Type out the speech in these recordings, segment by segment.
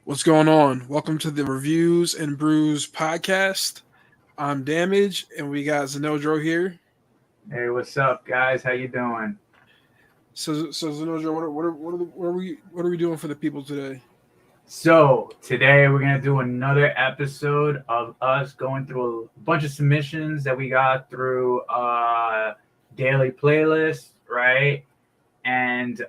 What's going on? Welcome to the Reviews and Brews podcast. I'm Damage, and we got Zenodro here. Hey, what's up, guys? How you doing? So Zenodro, what are we doing for the people today? So today we're gonna do another episode of us going through a bunch of submissions that we got through daily playlist, right? And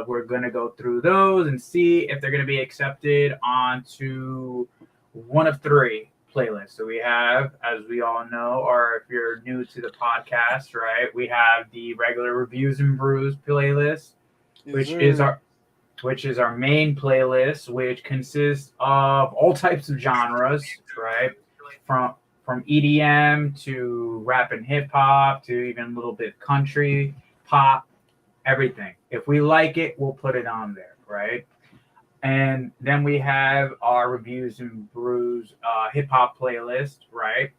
we're gonna go through those and see if they're gonna be accepted onto one of three playlists. So we have, as we all know, or if you're new to the podcast, right? We have the regular Reviews and Brews playlist, which is our main playlist, which consists of all types of genres, right? From EDM to rap and hip hop to even a little bit country, pop, everything. If we like it, we'll put it on there, right? And then we have our Reviews and Brews hip hop playlist, right?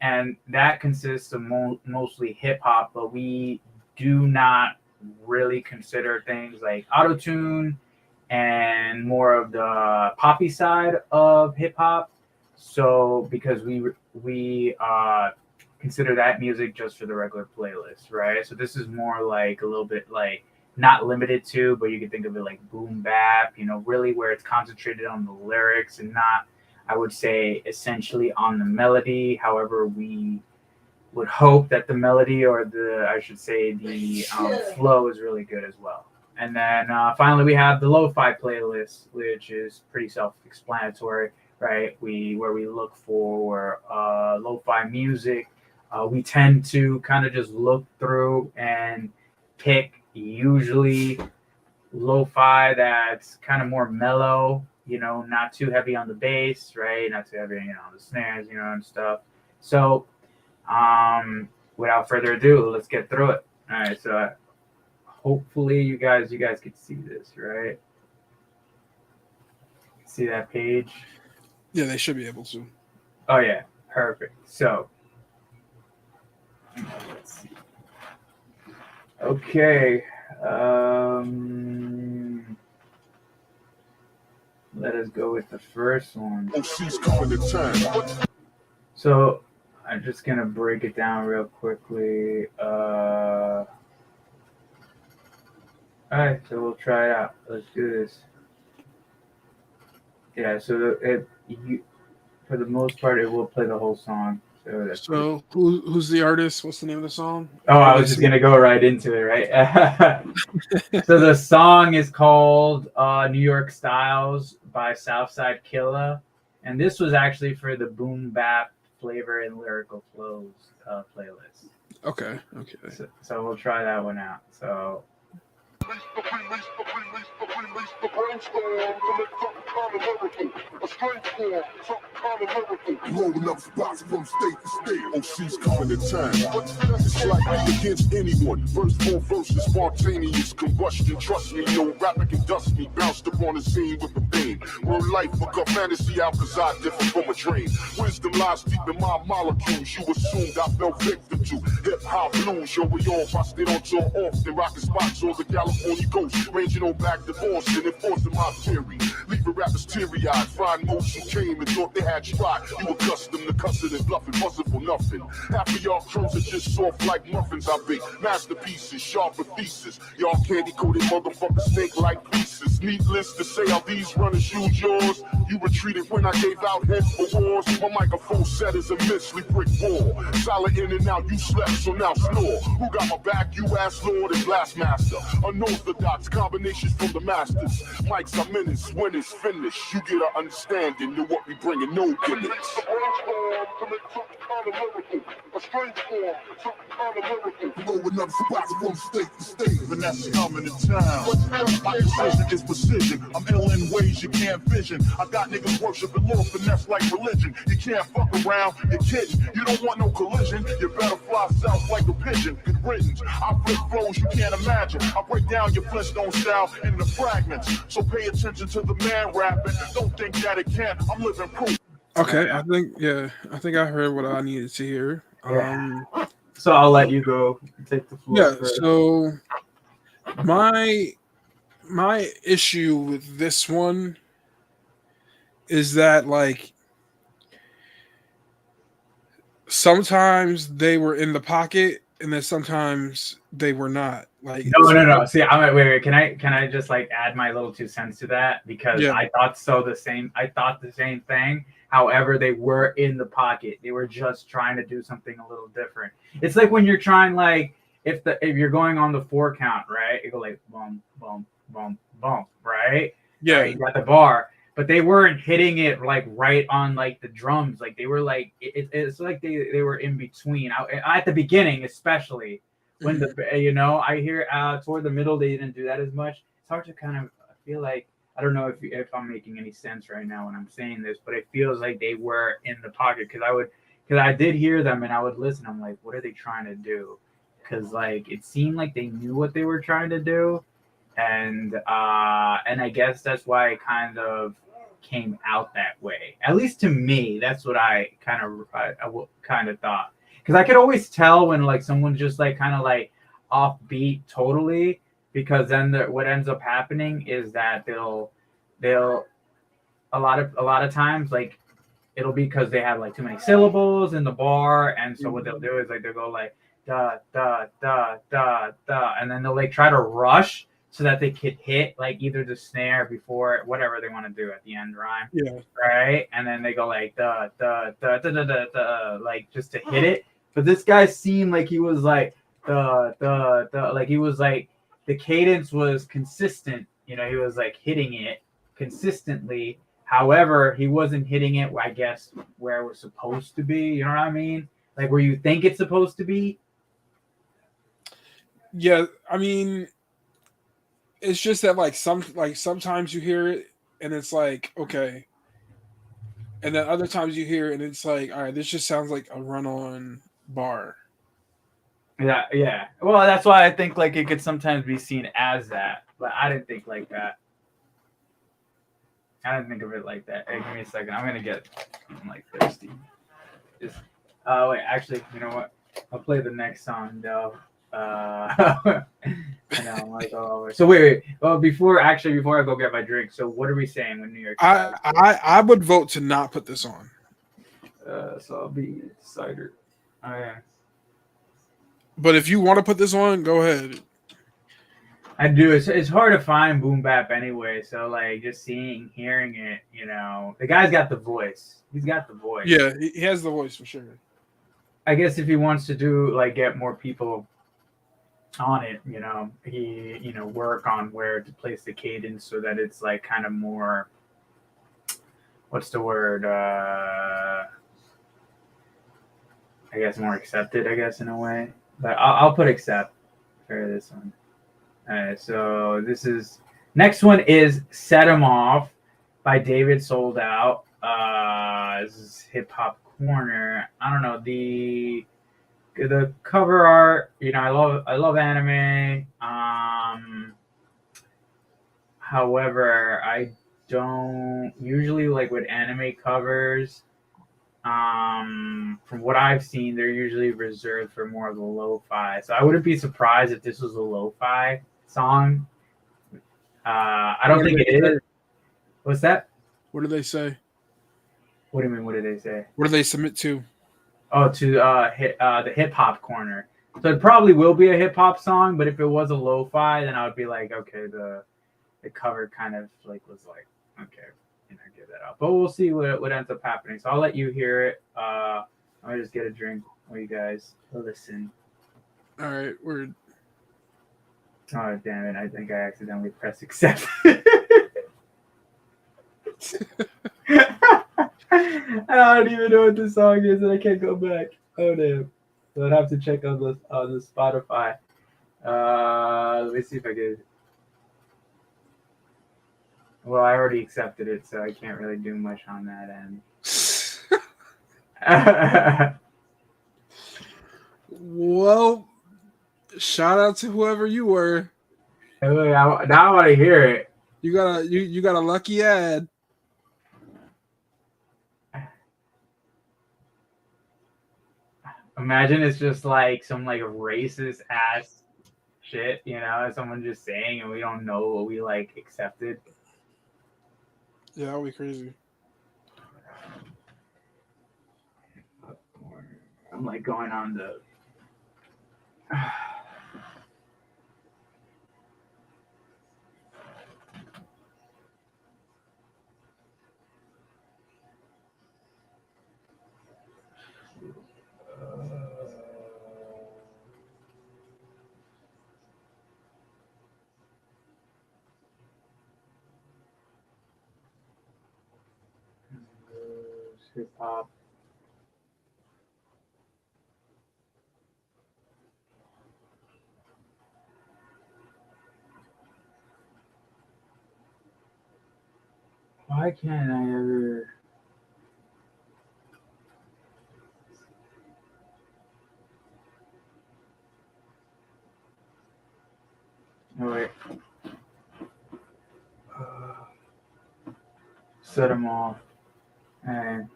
And that consists of mostly hip hop, but we do not really consider things like autotune and more of the poppy side of hip hop. So because we consider that music just for the regular playlist, right? So this is more like a little bit like not limited to, but you can think of it like boom bap, really where it's concentrated on the lyrics and not, I would say, essentially on the melody. However, we would hope that the melody or I should say the flow is really good as well. And then finally, we have the lo-fi playlist, which is pretty self-explanatory, right? Where we look for lo-fi music. We tend to kind of just look through and pick usually lo-fi that's kind of more mellow, not too heavy on the bass, right? Not too heavy, on the snares, and stuff. So, without further ado, let's get through it. All right, so hopefully you guys can see this, right? See that page? Yeah, they should be able to. Oh yeah, perfect. So let's see. Okay. Let us go with the first one. So I'm just gonna break it down real quickly. All right, so we'll try it out. Let's do this. Yeah, so for the most part, it will play the whole song. So who's the artist? What's the name of the song? Oh, I was just gonna go right into it, right? So the song is called New York Styles by Southside Killa, and this was actually for the boom bap flavor and lyrical flows playlist. Okay. So we'll try that one out. So. Rolling up spots from state to state. OC's coming to town. It's like me against anyone. Verse for verse is spontaneous combustion. Trust me, no rapper can dust me. Bounced up on the scene with a beam. Real life, fuck up fantasy out cause I differ from a dream. Wisdom lies deep in my molecules. You assumed I fell victim to hip hop blues. Yo, we all busted on tour often. Rocking spots on the California coast. Ranging on back to Boston. Enforcing my theory. Leaving rappers teary-eyed. Find most who came and thought they had you right. You accustomed to cussing and bluffing, buzzing for nothing. Half of y'all crows are just soft like muffins. I bake masterpieces, sharper thesis. Y'all candy-coated motherfuckers stink like pieces. Needless to say, how these runners use yours. You retreated when I gave out heads for wars. My microphone set is a immensely brick wall. Solid in and out, you slept, so now snore. Who got my back? You ass lord and blastmaster. Unorthodox combinations from the masters. Mics are minutes, when it's finished. You get an understanding of what we bringing, no gimmicks. Blowing up spots from state to state. Vanessa coming to town. My precision is precision. I'm ill in ways you can't vision. I got niggas worshiping Lord finesse like religion. You can't fuck around, you're kidding. You don't want no collision. You better fly south like a pigeon. Good riddance. I flip flows you can't imagine. I break down your Flintstone style into fragments. So pay attention to the man rapping. Don't think that it can't. I'm living proof. Okay, I think I heard what I needed to hear. So I'll let you go take the floor. Yeah, first. so my issue with this one is that like sometimes they were in the pocket and then sometimes they were not. Like No. See, wait. Can I just like add my little 2 cents to that because yeah, I thought so the same. I thought the same thing. However, they were in the pocket. They were just trying to do something a little different. It's like when you're trying like if you're going on the 4 count, right? You go like boom, boom, boom, boom, right? All yeah, right, you got the bar, but they weren't hitting it like right on like the drums. Like they were like it's like they were in between. At the beginning, especially when mhm. I hear toward the middle they didn't do that as much. It's hard to kind of feel like I don't know if I'm making any sense right now when I'm saying this, but it feels like they were in the pocket because I did hear them and I would listen. I'm like, what are they trying to do? Because like it seemed like they knew what they were trying to do, and I guess that's why it kind of came out that way. At least to me, that's what I kind of thought. Because I could always tell when like someone's just like kind of like offbeat totally. Because then what ends up happening is that they'll a lot of times like it'll be because they have like too many syllables in the bar, and so what they'll do is like they'll go like da da da da da, and then they'll like try to rush so that they could hit like either the snare before whatever they want to do at the end rhyme, Yeah. right? And then they go like da da da da da da da, like just to hit it. But this guy seemed like he was like da da da, like he was like the cadence was consistent. He was like hitting it consistently. However, he wasn't hitting it, I guess, where it was supposed to be. You know what I mean? Like where you think it's supposed to be. Yeah, I mean, it's just that like sometimes you hear it and it's like okay, and then other times you hear it and it's like all right, this just sounds like a run-on bar. Yeah, yeah. Well, that's why I think like it could sometimes be seen as that, but I didn't think like that. I didn't think of it like that. Hey, give me a second. I'm like thirsty. Just, wait. Actually, you know what? I'll play the next song though. I know I'm like all over. So wait. Well, before I go get my drink. So what are we saying when New York I Cider? I would vote to not put this on. So I'll be cider. Oh yeah. But if you want to put this on, go ahead. I do. It's hard to find boom bap anyway. So like just hearing it, the guy's got the voice. He's got the voice. Yeah, he has the voice for sure. I guess if he wants to do like get more people on it, he work on where to place the cadence so that it's like kind of more. What's the word? I guess more accepted. I guess in a way, but I'll put accept for this one. So next one is Set 'Em Off by David Sold Out. This is Hip Hop Corner. I don't know the cover art. I love anime. However, I don't usually like with anime covers. From what I've seen, they're usually reserved for more of the lo-fi. So I wouldn't be surprised if this was a lo-fi song. I don't think it is. What's that? What do they say? What do you mean? What did they say? What do they submit to? Oh, to the hip hop corner. So it probably will be a hip hop song, but if it was a lo-fi, then I would be like, okay, the cover kind of like was like, okay, give that up. But we'll see what ends up happening. So I'll let you hear it. I'll just get a drink while you guys listen. All right, we're. Oh damn it! I think I accidentally pressed accept. I don't even know what the song is, and I can't go back. Oh damn! So I'd have to check on the Spotify. Let me see if I can. Well, I already accepted it, so I can't really do much on that end. Well, shout out to whoever you were. Now I want to hear it. You got a lucky ad. Imagine it's just like some like racist ass shit, someone just saying, and we don't know what we like accepted. Yeah, that would be crazy. I'm like going on the. Hip hop. Why can't I ever? Oh wait. Set them off. And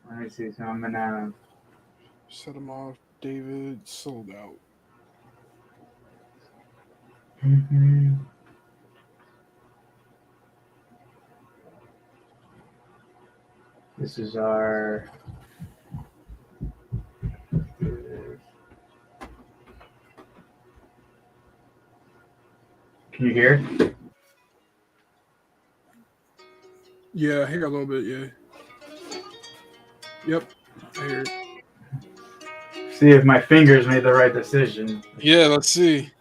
let me see. So I'm gonna. Set him off. David sold out. Mm-hmm. This is our. Can you hear? Yeah, I hear a little bit. Yeah. Yep, I hear it. See if my fingers made the right decision. Yeah, let's see.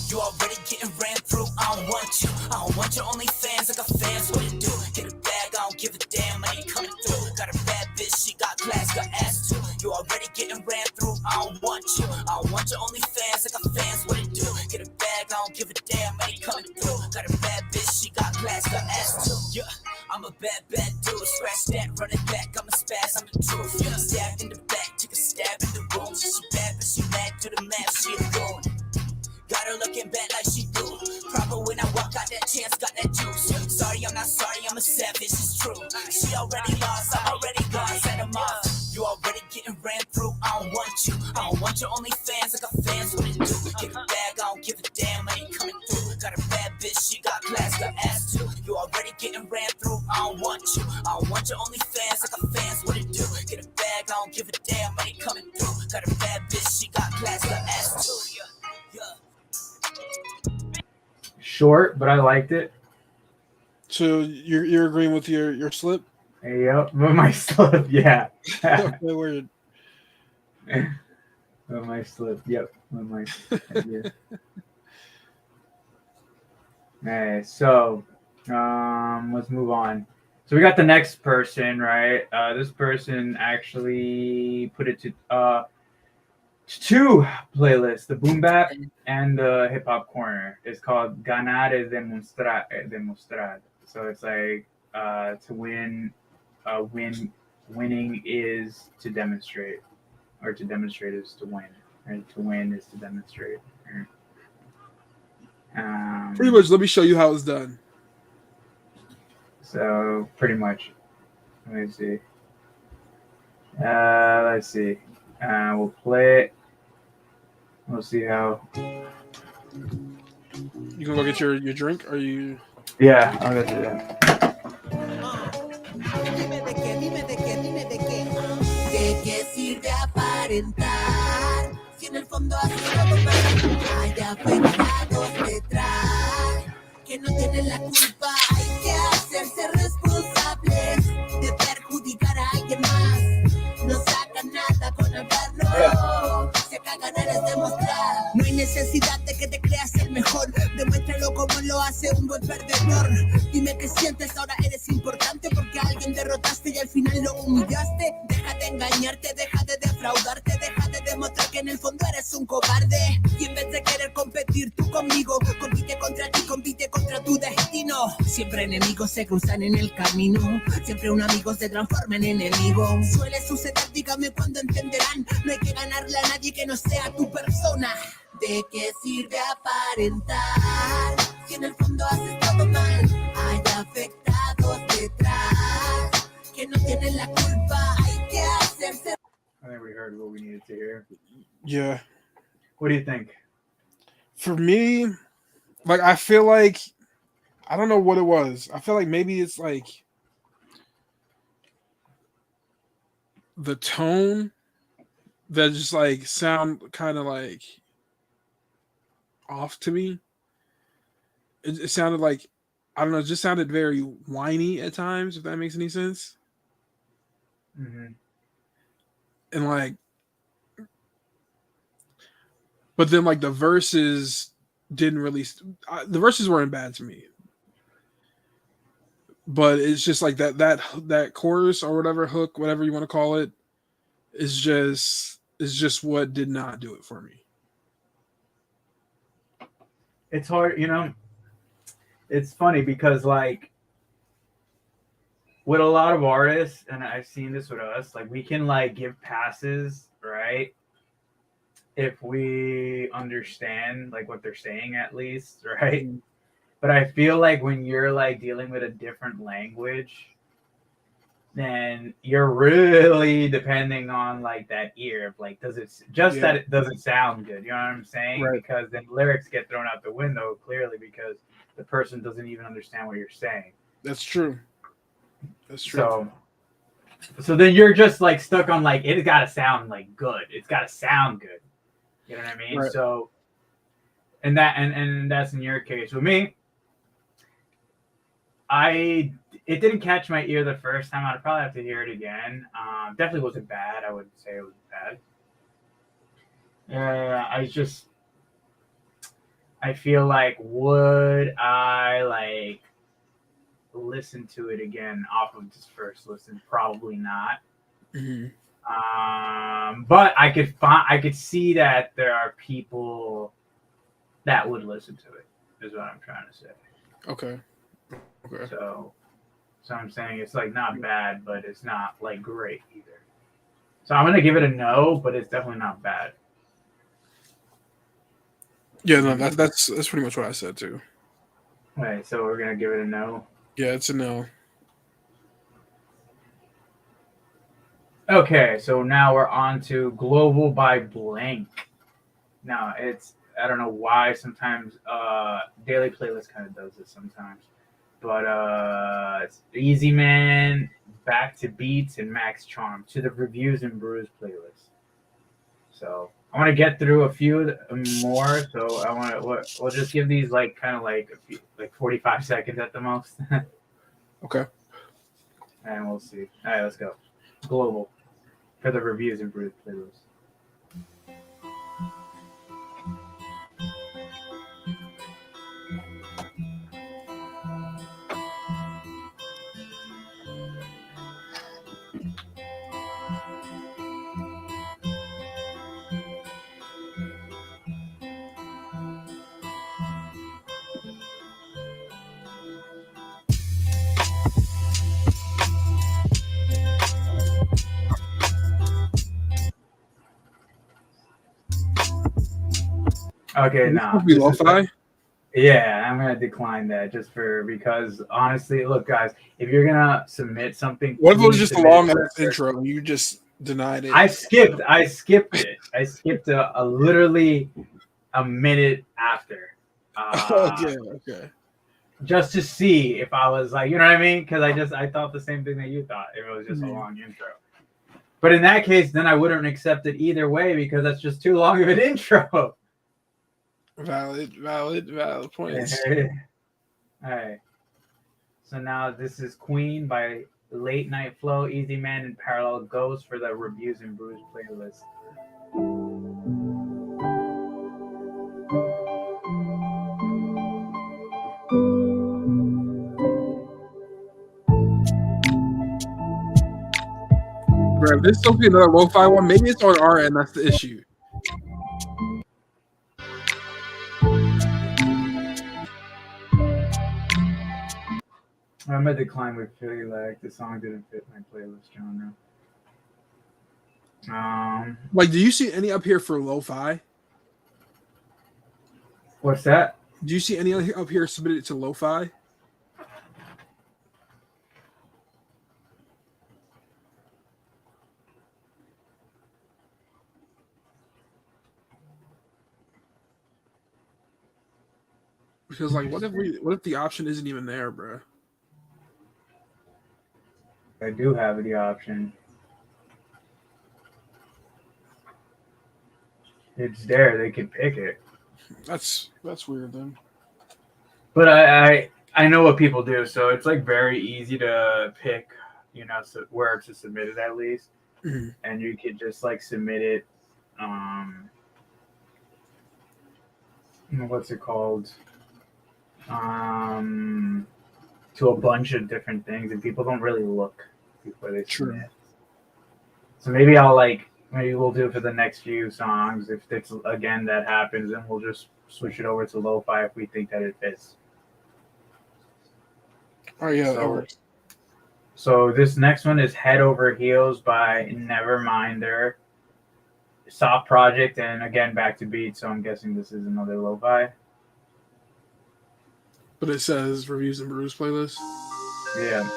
You already getting ran through. I don't want you. I don't want your only fans. I got fans. What it do? Get a bag. I don't give a damn. I ain't coming through. Got a bad bitch. She got class. Got ass too. You already getting ran through. I don't want you. I don't want your only fans. I got fans. What it do? Get a bag. I don't give a damn. I ain't coming through. Got a bad bitch. She got class. Got ass too. Yeah. I'm a bad dude. Scratch that. Run it back. I'm a spaz. I'm the truth. Yeah. Stabbed in the back. Took a stab in the room. She bad, but she mad. Do the math. She a goon. Got her looking bad like she do. Proper when I walk out that chance, got that juice. Sorry, I'm not sorry, I'm a savage, it's true. She already lost, I'm already gone, set him off. You already getting ran through, I don't want you. I don't want your only fans, I got fans, what it do? Get a bag, I don't give a damn, I ain't coming through. Got a bad bitch, she got class, got ass too. You already getting ran through, I don't want you. I don't want your only fans, I got fans, what it do? Get a bag, I don't give a damn, I ain't coming through. Got a bad bitch, she got class, got ass too. Yeah. Short, but I liked it. So you're agreeing with your slip? Yep, with my slip, yeah. Okay, word. With my slip, yep. With my yeah. Okay, so let's move on. So we got the next person, right? This person actually put it to two playlists, the boom bap and the hip hop corner. It's called Ganar es demostrar. So it's like to win, winning is to demonstrate, or to demonstrate is to win, or to win is to demonstrate. Pretty much, let me show you how it's done. So pretty much, let me see. Let's see. We'll play it. We'll see how. You can go get your drink, or you? Yeah, I'll go do that. ¿De qué sirve aparentar? Si en el fondo hace todo mal, hay afectados detrás que no tienen la culpa. Hay que hacerse responsables de perjudicar a alguien más. No sacan nada con hablarlo. Si acá ganar es demostrar. No hay necesidad de que te creas el mejor. Demuéstralo como lo hace un buen perdedor. Dime qué sientes, ahora eres importante porque a alguien derrotaste y al final lo humillaste. Deja de engañarte, deja de defraudarte, deja de demostrar que en el fondo eres un cobarde. Y en vez de querer competir tú conmigo, compite contra ti, compite contra tu destino. Siempre enemigos se cruzan en el camino, siempre un amigo se transforma en enemigo. Suele suceder, dígame cuándo entenderán. No hay que ganarle a nadie que no sea tu persona. ¿De qué sirve aparentar si en el fondo haces todo mal? Hay afectados detrás que no tienen la culpa. Hay que hacerse. I think we heard what we needed to hear. Yeah. What do you think? For me, like I feel like I don't know what it was. I feel like maybe it's like the tone that just like sound kind of like off to me. It sounded like I don't know. It just sounded very whiny at times. If that makes any sense. Mm-hmm. And like, but then like the verses didn't really. The verses weren't bad to me, but it's just like that chorus or whatever hook, whatever you want to call it, is just what did not do it for me. It's hard, it's funny because like with a lot of artists, and I've seen this with us, like we can like give passes, right? If we understand like what they're saying at least, right? Mm-hmm. But I feel like when you're like dealing with a different language, then you're really depending on like that ear of like does it just Yeah. that it doesn't sound good, you know what I'm saying? Right. Because then lyrics get thrown out the window clearly because the person doesn't even understand what you're saying. That's true. That's true. So then you're just like stuck on like it's gotta sound like good. It's gotta sound good. You know what I mean? Right. So and that's in your case. With me, it didn't catch my ear the first time. I'd probably have to hear it again. Definitely wasn't bad. I wouldn't say it was bad. I feel like would I like listen to it again off of this first listen? Probably not. Mm-hmm. But I could see that there are people that would listen to it. Is what I'm trying to say. Okay. So I'm saying it's like not bad, but it's not like great either. So I'm gonna give it a no, but it's definitely not bad. Yeah, no, that's pretty much what I said too. All right, so we're gonna give it a no. Yeah, it's a no. Okay, so now we're on to Global by Blank. Now I don't know why sometimes Daily Playlist kind of does this sometimes. But it's Easy Man, Back to Beats, and Max Charm to the Reviews and Brews playlist. So I want to get through a few more. So I want to we'll just give these like kind of like 45 seconds at the most. Okay. And we'll see. All right, let's go. Global for the Reviews and Brews playlist. Okay, now Be lo-fi. Yeah, I'm gonna decline that because honestly, look, guys, if you're gonna submit something, What if it was just a submit long it ass intro and you just denied it? I skipped it. I skipped literally a minute after. Okay. Just to see if I was like, you know what I mean? Because I thought the same thing that you thought. If it was just a long intro. But in that case, then I wouldn't accept it either way because that's just too long of an intro. Valid points. All right. So now this is Queen by Late Night Flow, Easy Man, and Parallel Ghost for the Reviews and Brews playlist. Bro, if this is supposed to be another lo-fi one, maybe it's on our end. That's the issue. I'm gonna decline with Philly Lag. The song didn't fit my playlist genre. Like, do you see any up here for lo-fi? What's that? Do you see any up here submitted to lo-fi? Because like, what if the option isn't even there, bro? I do have the option. It's there. They can pick it. That's weird then. But I know what people do, so it's like very easy to pick, so where to submit it at least, and you could just like submit it. What's it called? To a bunch of different things, and people don't really look before they submit. So maybe maybe we'll do it for the next few songs. If it's again that happens, then we'll just switch it over to lo-fi if we think that it fits. Oh yeah, that works. So this next one is Head Over Heels by Neverminder. Soft project, and again back to beat, so I'm guessing this is another lo-fi. But it says reviews and brews playlist. Yeah.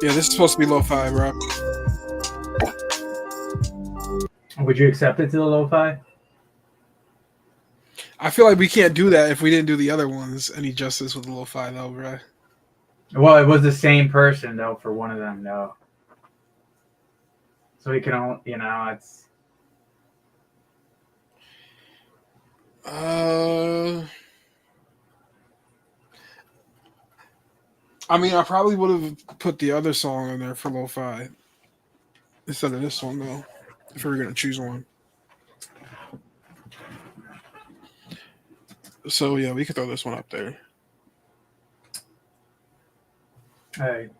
Yeah, this is supposed to be lo-fi, bro. Would you accept it to the lo-fi? I feel like we can't do that if we didn't do the other ones any justice with the lo-fi, though, bro. Well, it was the same person though for one of them, though. So we can all, it's. I mean, I probably would have put the other song in there for lo-fi instead of this one, though, if we were going to choose one. So, yeah, we could throw this one up there. All right.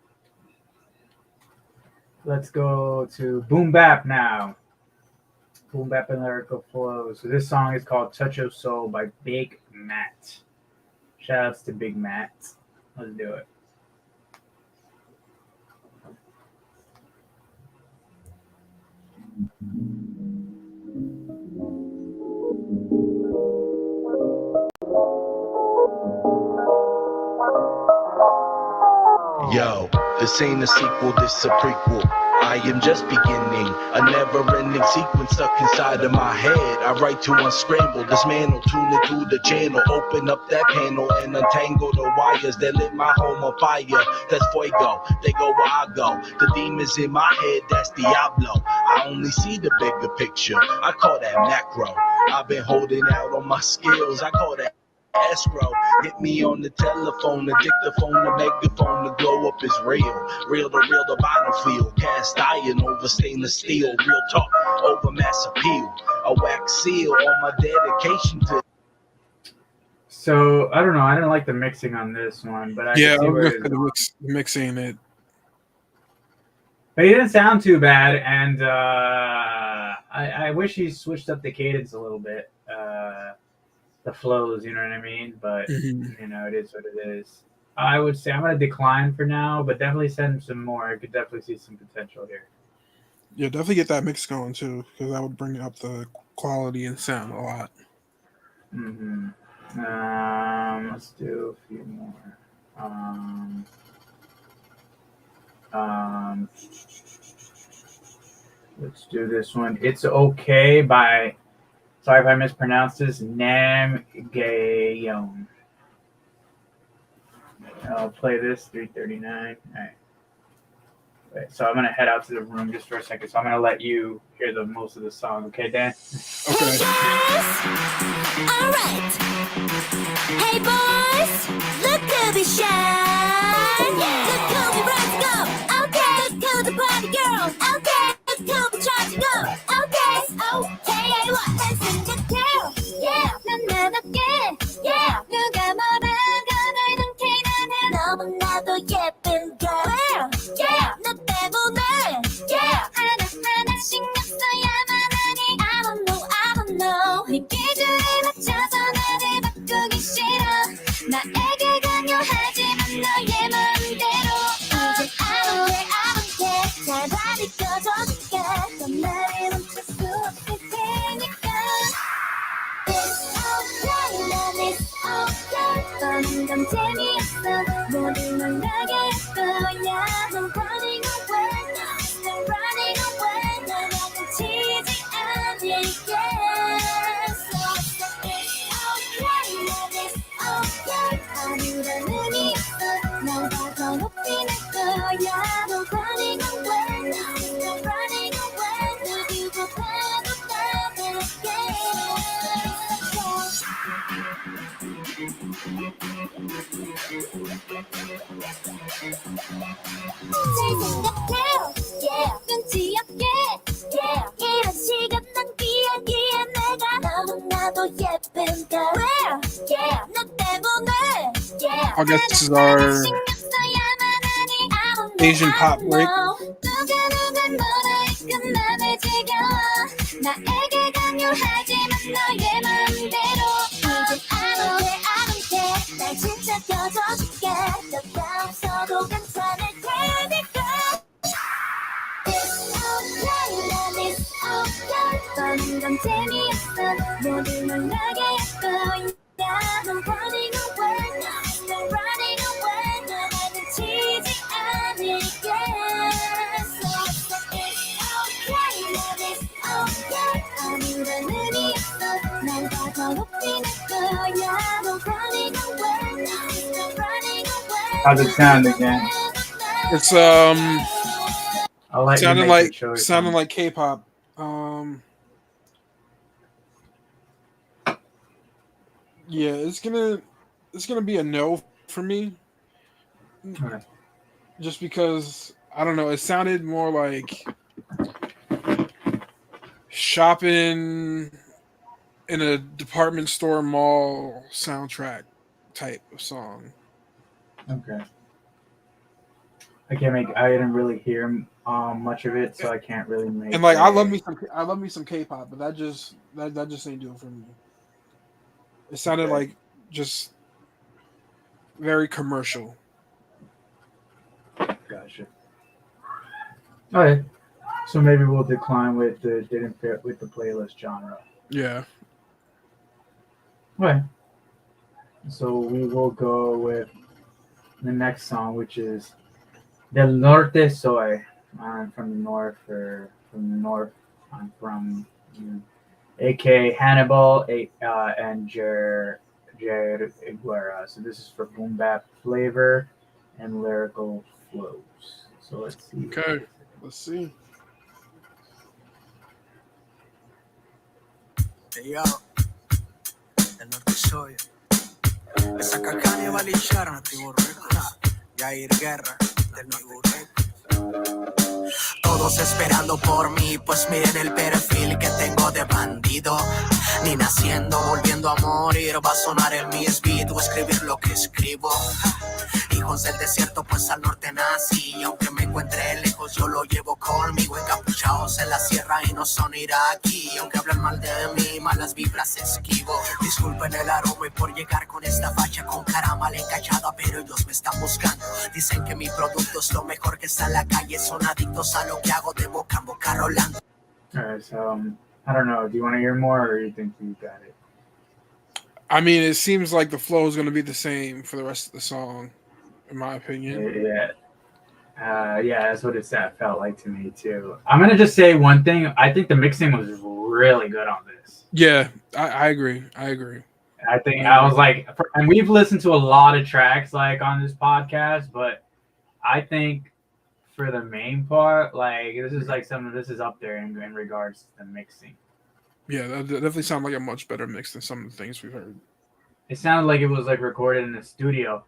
Let's go to Boom Bap now. Boom Bap and Lyrical Flow. So this song is called Touch of Soul by Big Matt. Shout outs to Big Matt. Let's do it. Yo, this ain't a sequel, this a prequel. I am just beginning, a never-ending sequence stuck inside of my head. I write to unscramble, dismantle, tune it through the channel, open up that panel and untangle the wires that lit my home on fire. That's fuego, they go where I go. The demons in my head, that's Diablo. I only see the bigger picture, I call that macro. I've been holding out on my skills, I call that escrow. Hit me on the telephone, the dictaphone, the megaphone, the glow up is real. Real to real, the battlefield. Cast iron over stainless steel. Real talk over mass appeal. A wax seal on my dedication to. So I don't know. I didn't like the mixing on this one, but the mixing it. But he didn't sound too bad, and I wish he switched up the cadence a little bit. The flows, you know what I mean? But, it is what it is. I would say I'm going to decline for now, but definitely send some more. I could definitely see some potential here. Yeah, definitely get that mix going, too, because that would bring up the quality and sound a lot. Let's do a few more. Let's do this one. It's Okay by... Sorry if I mispronounced this. Nam Gayon. I'll play this 3:39. All right. Wait, so I'm gonna head out to the room just for a second. So I'm gonna let you hear the most of the song. Okay, Dan? Okay. All right. Hey boys, look who we shine. Look who we run to go. Okay, look who the party girls. Okay, look who we try to go. Okay, okay, what? Yeah, 난 나답게. Yeah, 누가 뭐라 하건 너희는 걔는 해. 너무 너무나도 예쁜 girl yeah 너 때문에 yeah 하나 신경 써야만 하니 I don't know 네 기준에 맞춰서 나를 바꾸기 싫어 나에게 강요하지만 너의 마음대로 이제 I don't care 잘 가르쳐줄게 넌 나를 멈출 수 없을 테니까 It's okay, love is okay 떠는 건 재미없어 모든 건 나게 거야 I'm running away I'm running away 난 약해지지 않을게 So it's okay, love is okay 아무런 의미 없어 너가 더 높이 날 거야 I'm running away I'm running away 널 두고 봐도 나갈게 잘 생각해요 yeah 눈치 없게 yeah 이런 시간 낭비하기에 내가 너무나도 예쁜 girl yeah 너 때문에 yeah I guess this is our Asian pop break. 나에게 강요하지만 너의 마음대로 이제 I don't care 날 진짜 껴줘줄게 너가 없어도 괜찮을 테니까 It's okay, love is okay 떠는 건 재미없어 모든 건 나게 거야 I'm running away I'm running away 난 놓치지 않을게 So it's okay, love is okay 아무런 의미 없어 날과 더 높이 날 거야 I'm running away I'm running away How's it sound again? It's I'll let you make the choice. sounding like K-pop. Yeah, it's gonna be a no for me. Okay. Just because I don't know, it sounded more like shopping in a department store mall soundtrack type of song. Okay. I didn't really hear much of it, so I can't really make. And like I love me some K-pop, but that just ain't doing for me. It sounded Okay. like just very commercial. Gotcha. All right. So maybe we'll decline with the didn't fit with the playlist genre. Yeah. Okay. So we will go with the next song, which is Del Norte Soy. I'm from the north, or from the north. I'm from A.K. Hannibal and Jared Iguera. So this is for boom bap flavor and lyrical flows. So let's see. Okay. Let's see. Hey yo, del norte soy. Le saca Hannibal y Sharon a Tribu Records. Yair Guerra, del norte. Todos esperando por mí, pues miren el perfil que tengo de bandido. Ni naciendo, volviendo a morir, va a sonar el mis beat o escribir lo que escribo. Hijos del desierto, pues al norte nací. Y aunque me encuentre lejos, yo lo llevo conmigo. Encapuchados en la sierra y no son iraquí. Y aunque hablan mal de mí, malas vibras esquivo. Disculpen el aroma y por llegar con esta facha con cara mal encachada, pero ellos me están buscando. Dicen que mi producto es lo mejor que está en la calle. Son adictos a lo que hago de boca en boca rolando. Alright, so I don't know. Do you want to hear more, or you think you got it? I mean, it seems like the flow is going to be the same for the rest of the song, in my opinion. Yeah, that's what it felt like to me too. I'm gonna just say one thing. I think the mixing was really good on this. Yeah, I agree. I think I was like, and we've listened to a lot of tracks like on this podcast, but I think for the main part, like this is up there in regards to the mixing. Yeah, that definitely sounded like a much better mix than some of the things we've heard. It sounded like it was like recorded in the studio.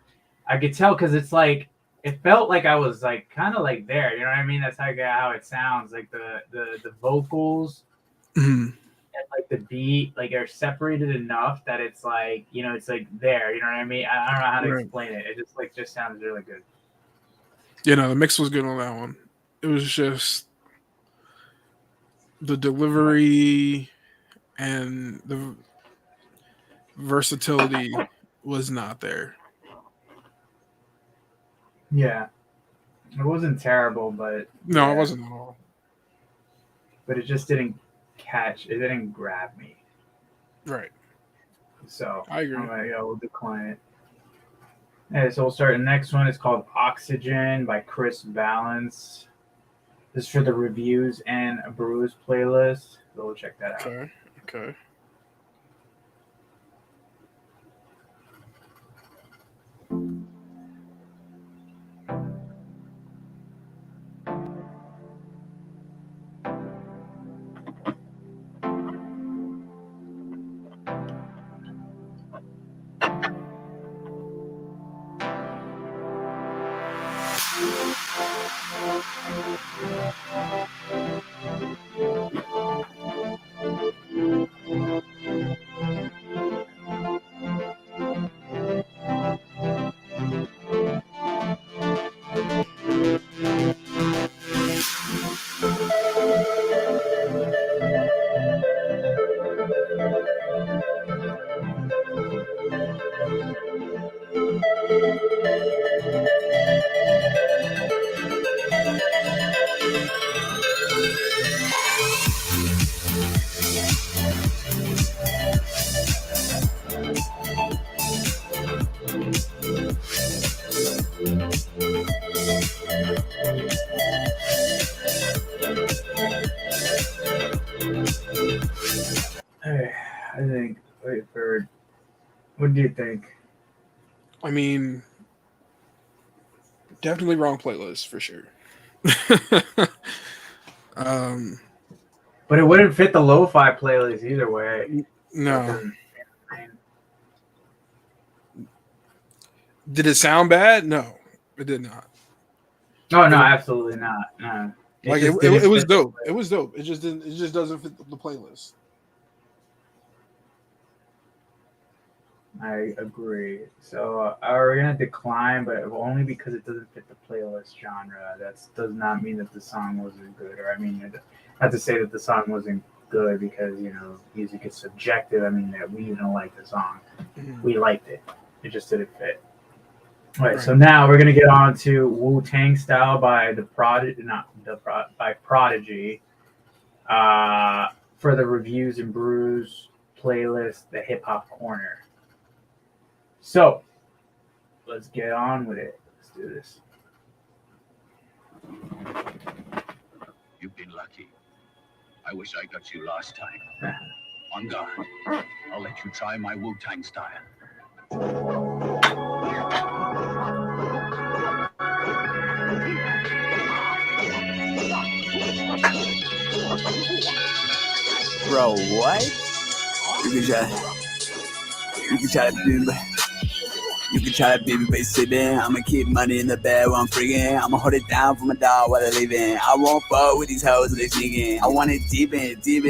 I could tell because it's like it felt like I was like kind of like there. You know what I mean? That's how it sounds. Like the vocals and like the beat like are separated enough that it's like it's like there. You know what I mean? I don't know how to explain it. It just sounds really good. You know, the mix was good on that one. It was just the delivery and the versatility was not there. Yeah, it wasn't terrible, but No, it yeah, wasn't at all. but it just didn't catch. It didn't grab me. Right. So I agree. I'm like, yeah, we'll decline it. Okay, so we'll start the next one. It's called Oxygen by Chris Balance. This is for the reviews and Brews playlist. So we'll check that out. Okay. Okay. Hey, I think. Wait for. What do you think? I mean, definitely wrong playlist for sure. um, But it wouldn't fit the lo-fi playlist either way. no. Did it sound bad? No, it did not. No, no, absolutely not. No. Like just it didn't was fit the dope. playlist. It was dope. It just didn't. It just doesn't fit the playlist. I agree. So we're gonna decline, but only because it doesn't fit the playlist genre. That does not mean that the song wasn't good, or I mean, not to say that the song wasn't good because music is subjective. I mean that we didn't like the song, we liked it. It just didn't fit. All right, so now we're gonna get on to Wu Tang Style by by Prodigy. For the reviews and brews playlist, the Hip Hop Corner. So let's get on with it. Let's do this. You've been lucky. I wish I got you last time. On guard. I'll let you try my Wu-Tang style. Bro, what? You can try to do, but you can try to be me sleeping. I'ma keep money in the bed while I'm freaking. I'ma hold it down for my dog while they're leaving. I won't fuck with these hoes when they sneaking. I want it deep in, deep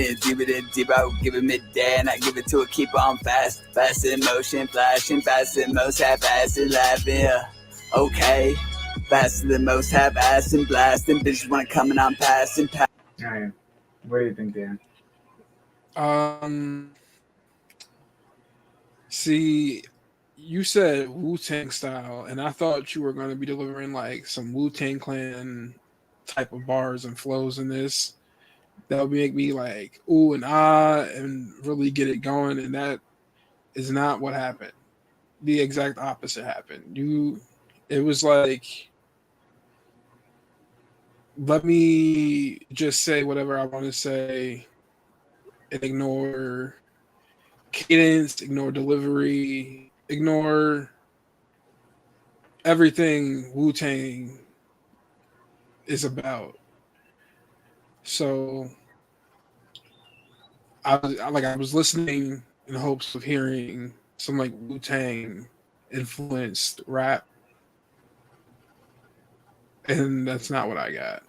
out. Give it midday and I give it to a keep on fast. Fast in motion, flashing, fast in most half-assed and laughing. Okay. Faster than most half-assed and blasting. Bitches wanna come and I'm passing. All right. What do you think, Dan? See, you said Wu-Tang style, and I thought you were going to be delivering like some Wu-Tang Clan type of bars and flows in this. That would make me like ooh and ah and really get it going, and that is not what happened. The exact opposite happened. It was like, let me just say whatever I want to say and ignore cadence, ignore delivery, ignore everything Wu-Tang is about. So I was listening in hopes of hearing some like Wu-Tang influenced rap, and that's not what I got.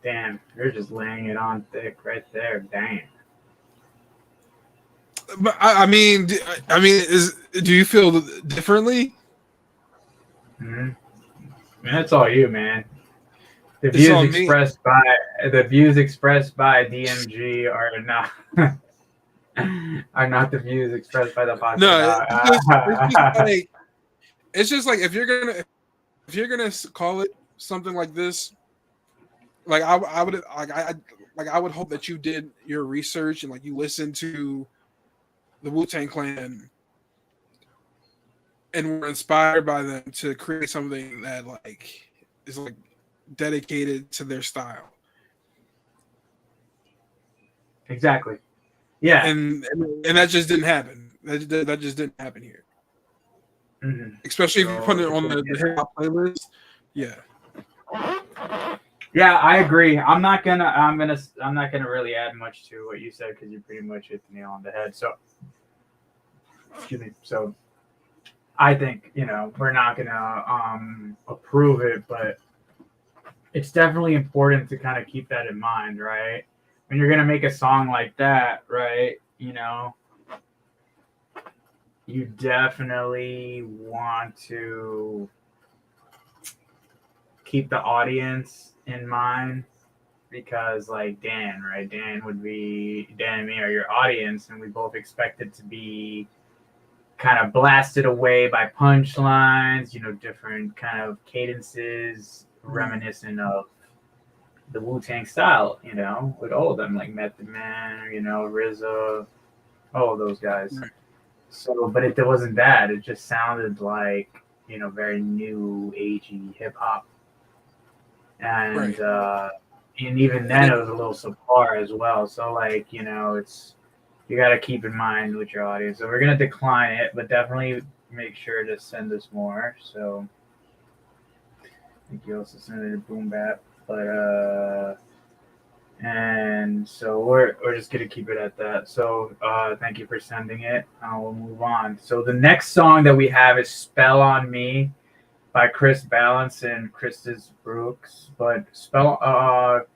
Damn, you're just laying it on thick right there. Damn. But I mean, do you feel differently? Mm-hmm. Man, that's all you, man. The It's views all me. expressed by DMG are not are not the views expressed by the podcast. No, it's just like if you're gonna call it something like this, like I would I would hope that you did your research and like you listened to the Wu-Tang Clan and were inspired by them to create something that like is like dedicated to their style. Exactly. Yeah. And that just didn't happen. That just didn't happen here. Mm-hmm. Especially if you put it on the hip hop playlist. Yeah. Yeah, I agree. I'm not gonna really add much to what you said because you pretty much hit the nail on the head. So, excuse me. So, I think we're not gonna approve it, but it's definitely important to kind of keep that in mind, right? When you're gonna make a song like that, right? You definitely want to keep the audience in mind because like Dan, right? Dan and me are your audience and we both expect it to be kind of blasted away by punchlines, different kind of cadences reminiscent of the Wu-Tang style, with all of them like Method Man, RZA, all of those guys. Right. So, but it wasn't that. It just sounded like, very new agey hip hop. And Right. And even then it was a little subpar as well. So like, it's you got to keep in mind with your audience. So we're going to decline it, but definitely make sure to send us more. So I think you also sent it to Boom Bap, but and so we're just going to keep it at that. So thank you for sending it. We'll move on. So the next song that we have is Spell on Me by Chris Balance and Christus Brooks. But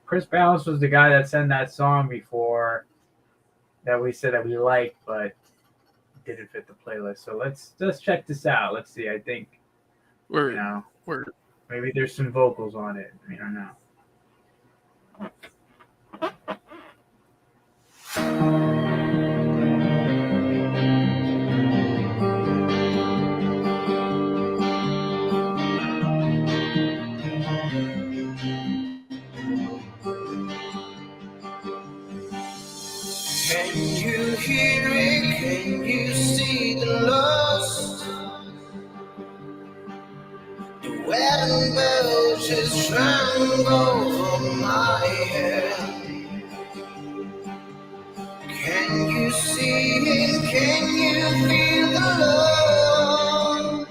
Chris Balance was the guy that sent that song before that we said that we liked, but didn't fit the playlist. So let's check this out. Let's see. I think Word. Maybe there's some vocals on it. I don't know. Can you hear it? Can you see the lust? The wedding bells just rang over my head. Can you see it? Can you feel the love?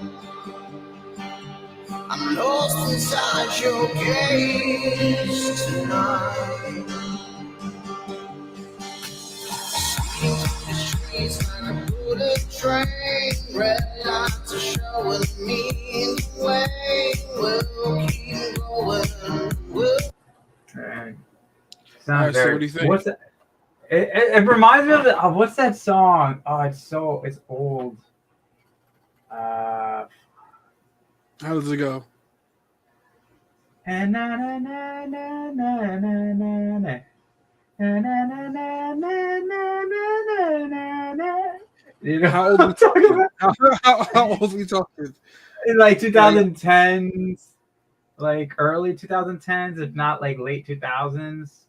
I'm lost inside your gaze tonight. The streets like a bullet train, red lights are showing me the way. We'll keep going. Sounds All right, so very. what do you think? What's that? It reminds me of what's that song? Oh, it's old. How does it go? And na na na na na na na na. Na, na, na, na, na, na, na, na. You know How old are we talking about? How old are we talking? In like 2010s, like early 2010s, if not like late 2000s.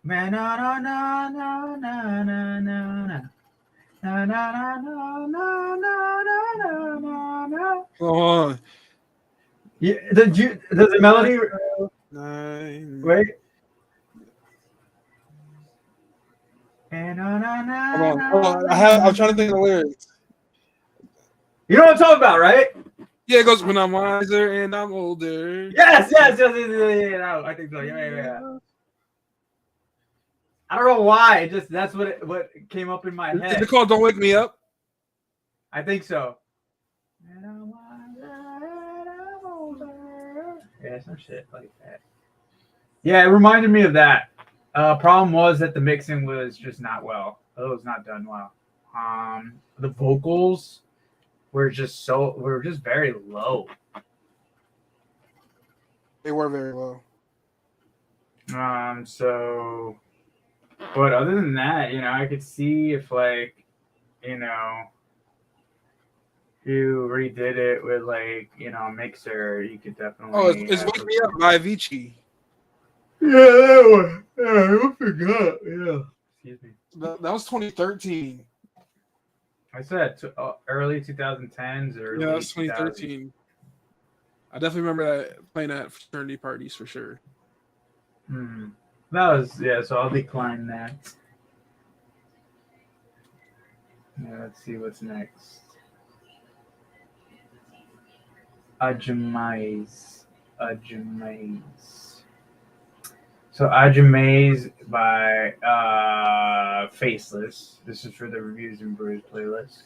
Man, na na na na na na na. Na, na, na, na, na, na, na, na. Hold on. Yeah, does the melody? Wait. Hold on. I'm trying to think of the lyrics. You know what I'm talking about, right? Yeah, it goes when I'm wiser and I'm older. Yes. I think so. Yeah. I don't know why. It just that's what came up in my head. Is it called "Don't Wake Me Up"? I think so. Yeah, some shit like that. Yeah, it reminded me of that. Problem was that the mixing was just not well. It was not done well. The vocals were just very low. They were very low. So, but other than that, I could see if you redid it with a mixer, you could definitely. Oh, it's Wake Me Up by Avicii. Yeah, that one. Yeah, I forgot. Yeah. Excuse me. That was 2013. I said early 2010s or Yeah, late that's 2013. I definitely remember that playing at fraternity parties for sure. That was so I'll decline that. Yeah, let's see what's next. Ajamais. So Ajamais by Faceless. This is for the Reviews and Brews playlist.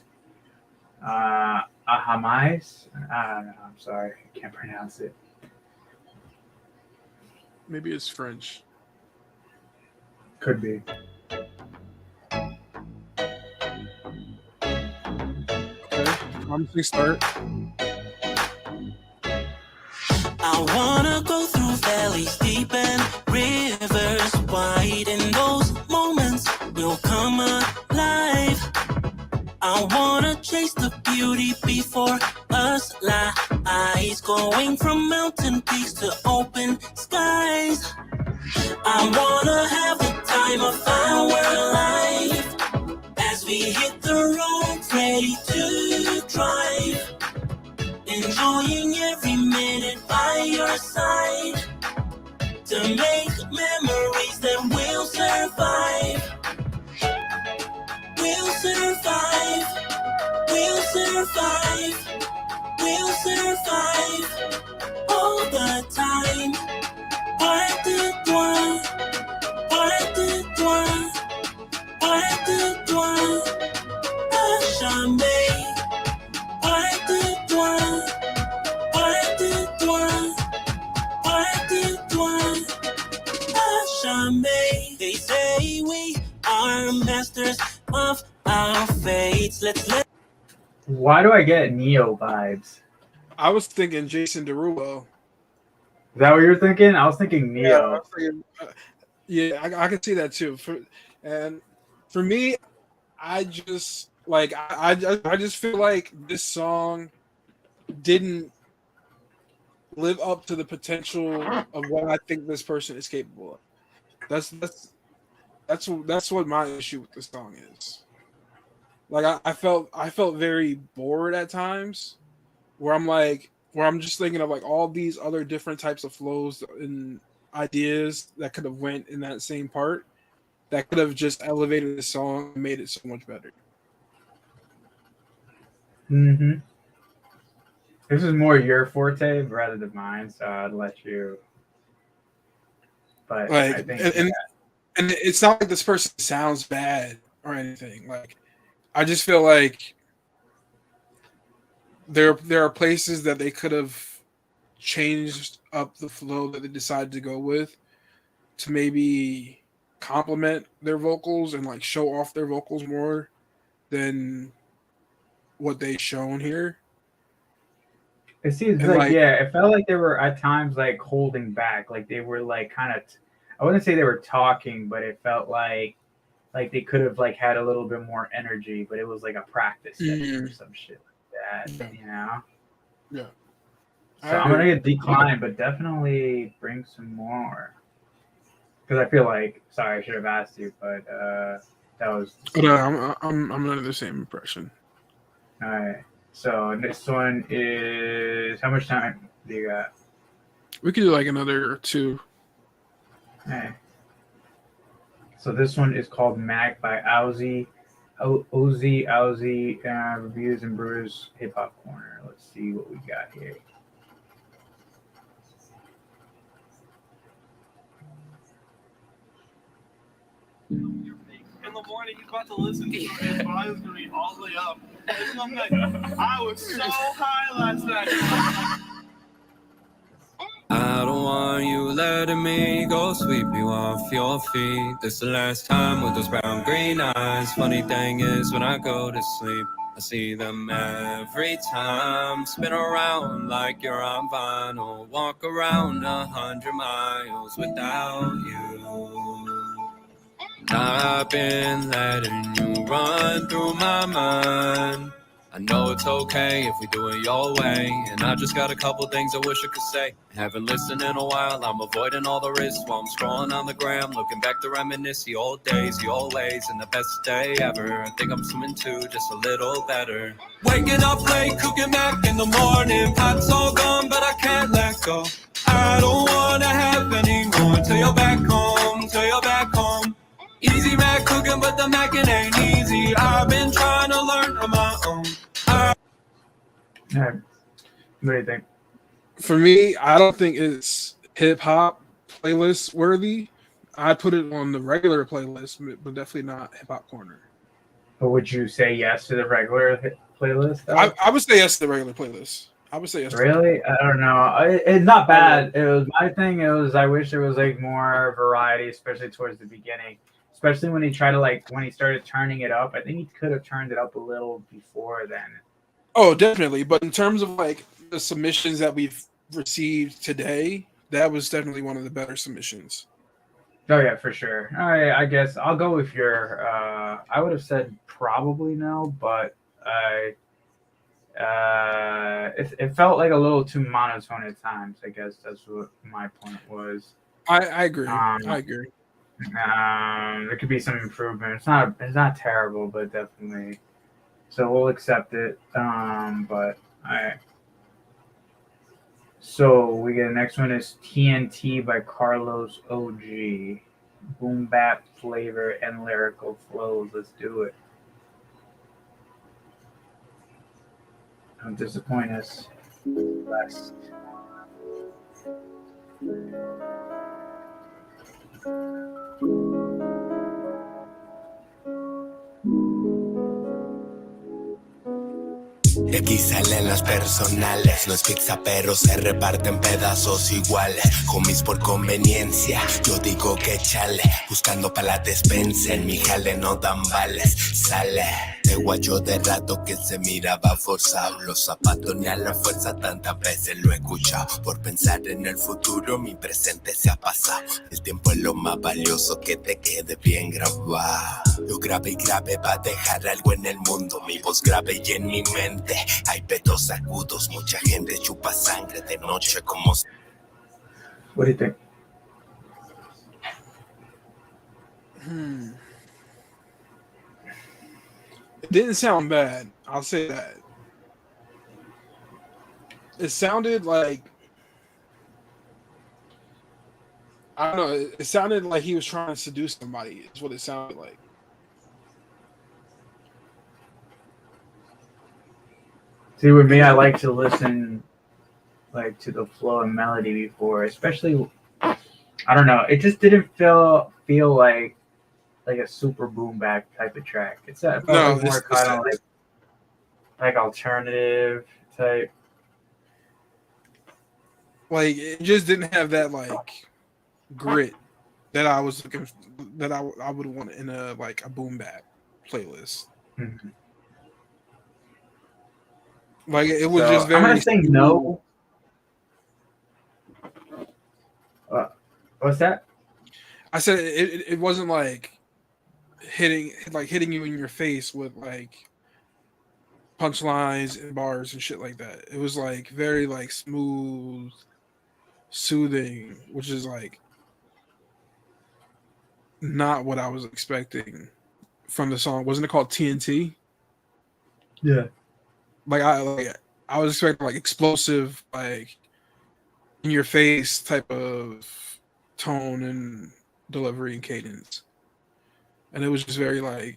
Ahamais? I don't know. I'm sorry. I can't pronounce it. Maybe it's French. Could be. Okay. Promising start. I wanna go through valleys deep and rivers wide, and those moments will come alive. I wanna chase the beauty before us lies, going from mountain peaks to open skies. I wanna have the time of our life as we hit the road, ready to drive, enjoying every minute by your side, to make memories that will survive. We'll survive. We'll survive. We'll survive all the time. Part de toi, part de toi, part de toi, à jamais. Part de toi, part de toi, part de toi, à jamais. They say we are masters of our fates. Why do I get Neo vibes? I was thinking Jason Derulo. Is that what you're thinking? I was thinking Neo. Yeah, I was thinking, I can see that too. For me, I just I just feel like this song didn't live up to the potential of what I think this person is capable of. That's what my issue with this song is. Like I felt very bored at times, where I'm just thinking of like all these other different types of flows and ideas that could have went in that same part, that could have just elevated the song and made it so much better. Mm-hmm. This is more your forte rather than mine, so I'd let you. But Like, I think, and it's not like this person sounds bad or anything. Like, I just feel like there are places that they could have changed up the flow that they decided to go with to maybe complement their vocals and like show off their vocals more than what they've shown here. it seems like it felt like they were at times like holding back, like they were like kind of. I wouldn't say they were talking, but it felt like they could have like had a little bit more energy, but it was like a practice session or some shit like that, you know? Yeah. So I'm gonna get declined, but definitely bring some more. Because I feel like, sorry, I should have asked you, but that was. No, I'm under the same impression. All right. So this one is, how much time do you got? We could do like another 2. Okay. So this one is called Mac by Ozzy, Reviews and Brews Hip Hop Corner. Let's see what we got here. In the morning, you're about to listen to it, and volume's gonna be all the way up. I was so high last night. I don't want you letting me go, sweep you off your feet. This the last time with those brown green eyes. Funny thing is, when I go to sleep, I see them every time. Spin around like you're on vinyl. Walk around 100 miles without you. I've been letting you run through my mind. I know it's okay if we do it your way. And I just got a couple things I wish I could say. Haven't listened in a while, I'm avoiding all the risks while I'm scrolling on the gram, looking back to reminisce the old days, the old ways, and the best day ever. I think I'm swimming too, just a little better. Waking up late, cooking mac in the morning. Pot's all gone, but I can't let go. I don't wanna have any more till you're back home, till you're back home. Easy Mac cooking, but the macking ain't easy. I've been trying to learn on my own. All right. What do you think? For me, I don't think it's hip hop playlist worthy. I'd put it on the regular playlist, but definitely not hip hop corner. But would you say yes to the regular playlist? I would say yes to the regular playlist. I would say yes. Really? I don't know. It's not bad. It was my thing. It was I wish there was like more variety, especially towards the beginning. Especially when he tried to when he started turning it up. I think he could have turned it up a little before then. Oh, definitely. But in terms of the submissions that we've received today, that was definitely one of the better submissions. Oh yeah, for sure. All right, I guess I'll go with your. I would have said probably no, but it felt like a little too monotone at times. I guess that's what my point was. I agree. I agree. There could be some improvement. It's not terrible, but definitely. So we'll accept it. But all right. So we get the next one is TNT by Carlos OG. Boom bap flavor and lyrical flows. Let's do it. Don't disappoint us. Blessed. De aquí salen las personales, no es pizza pero se reparten pedazos iguales. Comis por conveniencia, yo digo que chale. Buscando pa' la despensa, en mi jale no dan vales. Sale, de guayo de rato que se miraba forzado. Los zapatos ni a la fuerza tantas veces lo he escuchado. Por pensar en el futuro, mi presente se ha pasado. El tiempo es lo más valioso, que te quede bien grabado. Yo grave y grave va a dejar algo en el mundo. Mi voz grave y en mi mente hay pedos agudos. Mucha gente chupa sangre de noche como... What do you think? It didn't sound bad. I'll say that. It sounded like... I don't know. It sounded like he was trying to seduce somebody. Is what it sounded like. See, with me, I like to listen to the flow and melody before, especially. I don't know. It just didn't feel like a super boom bap type of track. It felt more kind of like alternative type. Like it just didn't have that grit that I was looking that I would want in a boom bap playlist. Mm-hmm. Like it was just very. I'm gonna say no. What's that? I said it wasn't hitting you in your face with punchlines and bars and shit like that. It was very smooth, soothing, which is not what I was expecting from the song. Wasn't it called TNT? Yeah. I was expecting explosive, in your face type of tone and delivery and cadence. And it was just very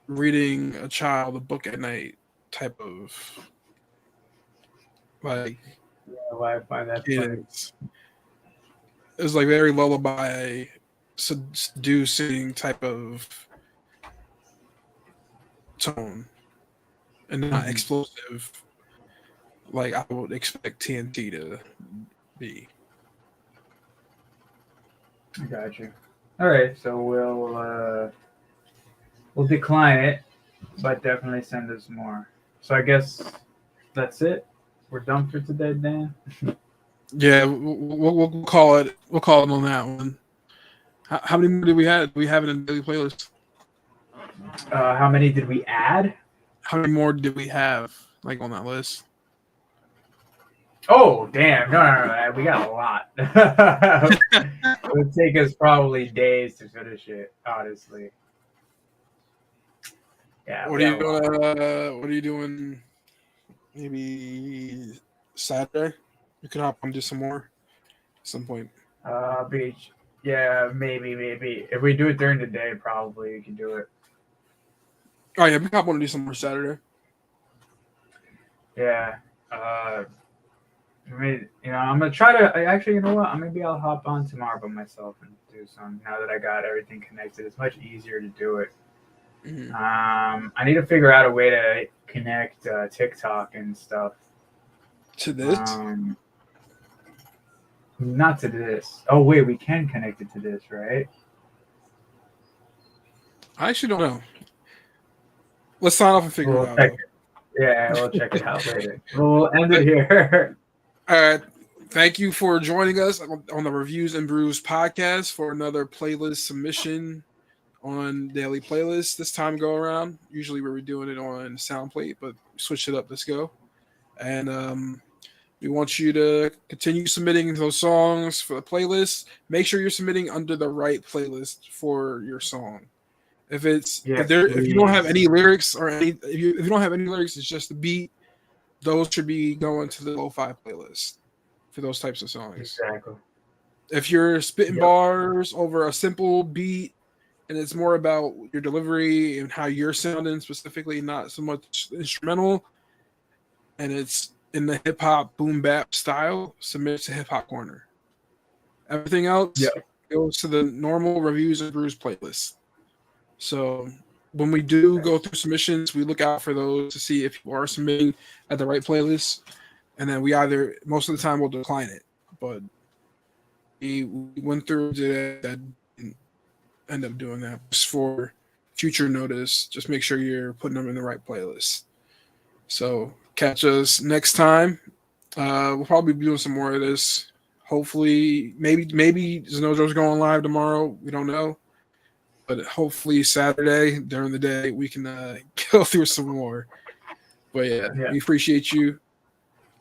reading a child a book at night type of I find that cadence. It was very lullaby, seducing type of tone. And not explosive like I would expect TNT to be. I got you. All right, so we'll decline it. but definitely send us more. So I guess that's it. We're done for today, Dan. Yeah, we'll call it. We'll call it on that one. How many more do we have? Do we have in a daily playlist? How many did we add? How many more did we have like on that list? Oh, damn. No. We got a lot. It would take us probably days to finish it, honestly. Yeah. What are you doing? Maybe Saturday. We could hop on do some more at some point. Beach. Yeah, maybe. If we do it during the day, probably we can do it. Oh yeah, we could hop on to do some more Saturday. Yeah. I'm gonna try to. Actually, you know what? Maybe I'll hop on tomorrow by myself and do some. Now that I got everything connected, it's much easier to do it. Mm-hmm. I need to figure out a way to connect TikTok and stuff To this? Not to this. Oh wait, we can connect it to this, right? I actually don't know. Let's sign off and figure it out. Yeah, we'll check it out later. We'll end it here. All right. Thank you for joining us on the Reviews and Brews podcast for another playlist submission on Daily Playlist this time go around. Usually we were doing it on SoundPlate, but we switched it up. Let's go. And we want you to continue submitting those songs for the playlist. Make sure you're submitting under the right playlist for your song. If you don't have any lyrics or if you don't have any lyrics, it's just the beat. Those should be going to the lo-fi playlist for those types of songs. Exactly. If you're spitting bars over a simple beat and it's more about your delivery and how you're sounding specifically, not so much instrumental, and it's in the hip hop boom bap style, submit to Hip Hop Corner. Everything else goes to the normal Reviews and Brews playlist. So when we do go through submissions, we look out for those to see if you are submitting at the right playlist, and then we either most of the time will decline it, but we went through that didn't end up doing that just for future notice. Just make sure you're putting them in the right playlist. So catch us next time. We'll probably be doing some more of this. Hopefully, maybe Zenojo's going live tomorrow. We don't know. But hopefully Saturday during the day we can go through some more. But yeah, we appreciate you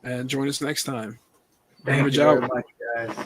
and join us next time. Thank you very much, guys.